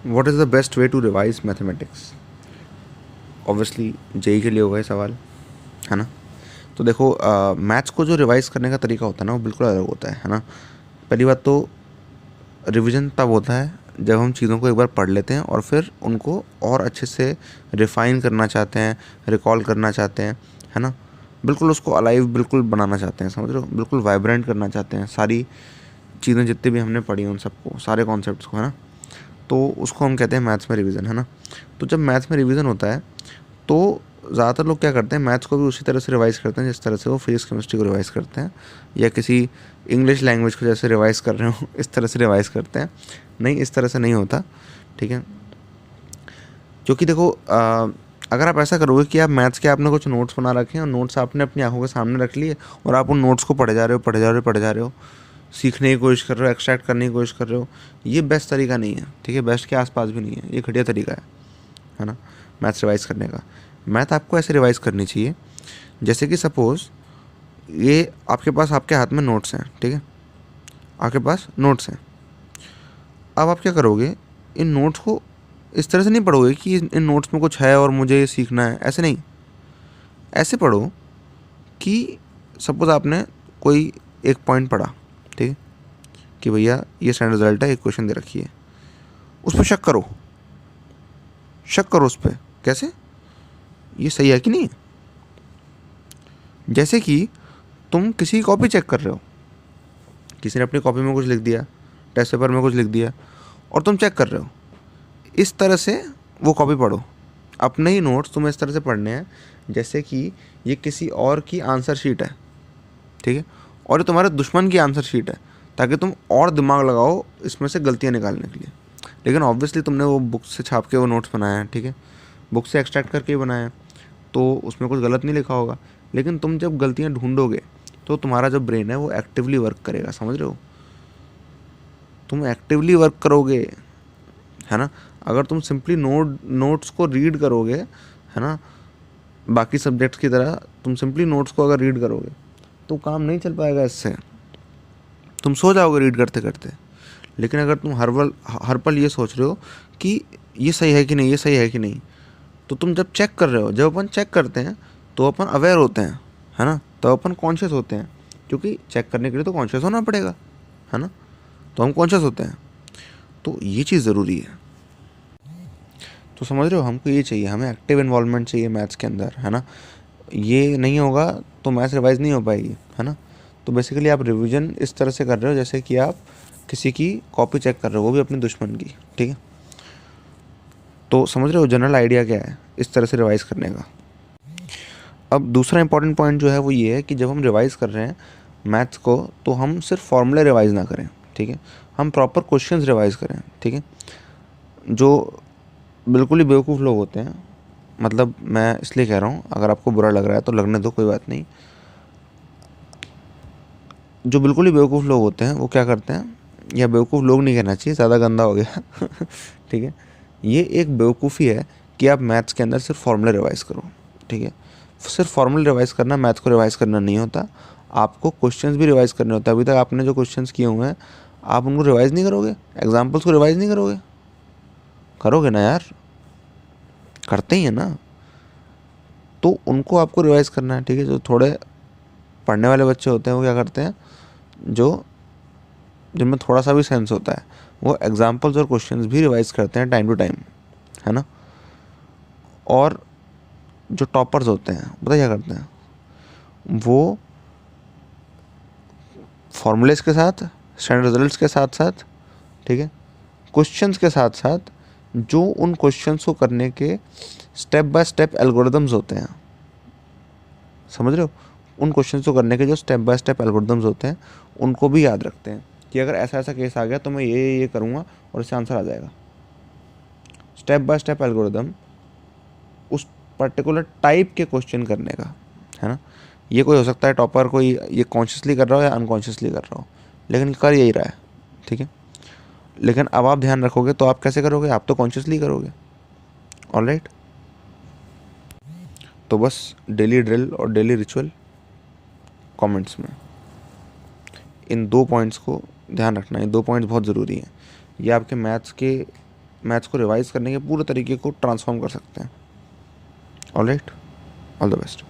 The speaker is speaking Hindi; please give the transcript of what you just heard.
What is the best way to revise mathematics? Obviously JEE के लिए होगा ये सवाल, है ना? तो देखो, मैथ्स को जो रिवाइज करने का तरीका होता है ना, वो बिल्कुल अलग होता है ना? पहली बात तो रिवीजन तब होता है जब हम चीज़ों को एक बार पढ़ लेते हैं और फिर उनको और अच्छे से रिफ़ाइन करना चाहते हैं, रिकॉल करना चाहते हैं, है ना? बिल्कुल उसको अलाइव बिल्कुल बनाना चाहते हैं, समझ रहे हो? बिल्कुल वाइब्रेंट करना चाहते हैं, सारी चीज़ें जितनी भी हमने पढ़ी उन सबको, सारे कॉन्सेप्ट्स को, है ना? तो उसको हम कहते हैं मैथ्स में रिवीजन, है ना? तो जब मैथ्स में रिवीजन होता है तो ज़्यादातर लोग क्या करते हैं, मैथ्स को भी उसी तरह से रिवाइज़ करते हैं जिस तरह से वो फिजिक्स केमिस्ट्री को रिवाइज़ करते हैं, या किसी इंग्लिश लैंग्वेज को जैसे रिवाइज़ कर रहे हो इस तरह से रिवाइज़ करते हैं। नहीं, इस तरह से नहीं होता, ठीक है? क्योंकि देखो, अगर आप ऐसा करोगे कि आप मैथ्स के आपने कुछ नोट्स बना रखे हैं और नोट्स आपने अपनी आंखों के सामने रख लिए और आप उन नोट्स को पढ़े जा रहे हो, पढ़े जा रहे हो, पढ़े जा रहे हो, सीखने की कोशिश कर रहे हो, एक्सट्रैक्ट करने की कोशिश कर रहे हो, ये बेस्ट तरीका नहीं है, ठीक है? बेस्ट के आसपास भी नहीं है, ये घटिया तरीका है ना, मैथ्स रिवाइज़ करने का। मैथ आपको ऐसे रिवाइज़ करनी चाहिए जैसे कि सपोज़ ये आपके पास, आपके हाथ में नोट्स हैं, ठीक है? आपके पास नोट्स हैं। अब आप क्या करोगे, इन नोट्स को इस तरह से नहीं पढ़ोगे कि इन नोट्स में कुछ है और मुझे ये सीखना है, ऐसे नहीं। ऐसे पढ़ो कि सपोज़ आपने कोई एक पॉइंट पढ़ा, ठीक है? कि भैया ये स्टैंडर्ड रिजल्ट है, एक क्वेश्चन दे रखी है, उस पर शक करो, शक करो उस पर। कैसे? ये सही है कि नहीं है? जैसे कि तुम किसी की कॉपी चेक कर रहे हो, किसी ने अपनी कॉपी में कुछ लिख दिया, टेस्ट पेपर में कुछ लिख दिया और तुम चेक कर रहे हो, इस तरह से वो कॉपी पढ़ो। अपने ही नोट्स तुम्हें इस तरह से पढ़ने हैं जैसे कि ये किसी और की आंसर शीट है, ठीक है? और ये तुम्हारे दुश्मन की आंसर शीट है, ताकि तुम और दिमाग लगाओ इसमें से गलतियाँ निकालने के लिए। लेकिन ऑब्वियसली तुमने वो बुक से छाप के वो नोट्स बनाए हैं, ठीक है? बुक से एक्सट्रैक्ट करके बनाए हैं, तो उसमें कुछ गलत नहीं लिखा होगा। लेकिन तुम जब गलतियाँ ढूंढोगे तो तुम्हारा जो ब्रेन है वो एक्टिवली वर्क करेगा, समझ रहे हो? तुम एक्टिवली वर्क करोगे, है ना? अगर तुम सिंपली नोट्स को रीड करोगे, है ना, बाकी सब्जेक्ट्स की तरह तुम सिंपली नोट्स को अगर रीड करोगे तो काम नहीं चल पाएगा इससे, तुम सो जाओगे रीड करते करते। लेकिन अगर तुम हर पल ये सोच रहे हो कि ये सही है कि नहीं, ये सही है कि नहीं, तो तुम जब चेक कर रहे हो, जब अपन चेक करते हैं तो अपन अवेयर होते हैं, है ना? तो अपन कॉन्शियस होते हैं, क्योंकि चेक करने के लिए तो कॉन्शियस होना पड़ेगा, है ना? तो हम कॉन्शियस होते हैं, तो ये चीज़ ज़रूरी है। तो समझ रहे हो, हमको ये चाहिए, हमें एक्टिव इन्वॉल्वमेंट चाहिए मैथ्स के अंदर, है ना? ये नहीं होगा तो मैथ्स रिवाइज नहीं हो पाएगी, है ना? तो बेसिकली आप रिवीजन इस तरह से कर रहे हो जैसे कि आप किसी की कॉपी चेक कर रहे हो, वो भी अपने दुश्मन की, ठीक है? तो समझ रहे हो जनरल आइडिया क्या है इस तरह से रिवाइज करने का। अब दूसरा इंपॉर्टेंट पॉइंट जो है वो ये है कि जब हम रिवाइज़ कर रहे हैं मैथ्स को, तो हम सिर्फ फॉर्मूले रिवाइज़ ना करें, ठीक है? हम प्रॉपर क्वेश्चंस रिवाइज़ करें, ठीक है? जो बिल्कुल ही बेवकूफ़ लोग होते हैं, मतलब मैं इसलिए कह रहा हूँ, अगर आपको बुरा लग रहा है तो लगने दो, कोई बात नहीं। जो बिल्कुल ही बेवकूफ़ लोग होते हैं वो क्या करते हैं, या बेवकूफ़ लोग नहीं कहना चाहिए, ज़्यादा गंदा हो गया ठीक है? ये एक बेवकूफ़ी है कि आप मैथ्स के अंदर सिर्फ फॉर्मूले रिवाइज़ करो, ठीक है? सिर्फ फॉर्मूले रिवाइज़ करना मैथ्स को रिवाइज़ करना नहीं होता, आपको क्वेश्चंस भी रिवाइज़ करने होते हैं। अभी तक आपने जो क्वेश्चंस किए हुए हैं, आप उनको रिवाइज़ नहीं करोगे, एग्जाम्पल्स को रिवाइज़ नहीं करोगे, करोगे ना यार? करते ही है ना? तो उनको आपको रिवाइज़ करना है, ठीक है? जो थोड़े पढ़ने वाले बच्चे होते हैं वो क्या करते हैं, जो जिनमें थोड़ा सा भी सेंस होता है, वो एग्जाम्पल्स और क्वेश्चंस भी रिवाइज़ करते हैं टाइम टू टाइम, है ना? और जो टॉपर्स होते हैं पता क्या करते हैं, वो फॉर्मूलेस के साथ, स्टैंडर्ड रिजल्ट्स के साथ साथ, ठीक है, क्वेश्चंस के साथ साथ जो उन क्वेश्चंस को करने के स्टेप बाय स्टेप एल्गोरिदम्स होते हैं, समझ रहे हो? उन क्वेश्चंस को करने के जो स्टेप बाय स्टेप एल्गोरिदम्स होते हैं उनको भी याद रखते हैं कि अगर ऐसा ऐसा केस आ गया तो मैं ये करूँगा और इससे आंसर आ जाएगा। स्टेप बाय स्टेप एल्गोरिदम उस पर्टिकुलर टाइप के क्वेश्चन करने का, है ना? ये कोई हो सकता है टॉपर कोई ये कॉन्शियसली कर रहा हो या अनकॉन्शियसली कर रहा हो, लेकिन कर यही रहा है, ठीक है? लेकिन अब आप ध्यान रखोगे तो आप कैसे करोगे, आप तो कॉन्शियसली करोगे, ऑलराइट? तो बस डेली ड्रिल और डेली रिचुअल कमेंट्स में इन 2 पॉइंट्स को ध्यान रखना है, ये 2 पॉइंट्स बहुत ज़रूरी हैं। ये आपके मैथ्स के मैथ्स को रिवाइज करने के पूरे तरीके को ट्रांसफॉर्म कर सकते हैं। Alright, all the best.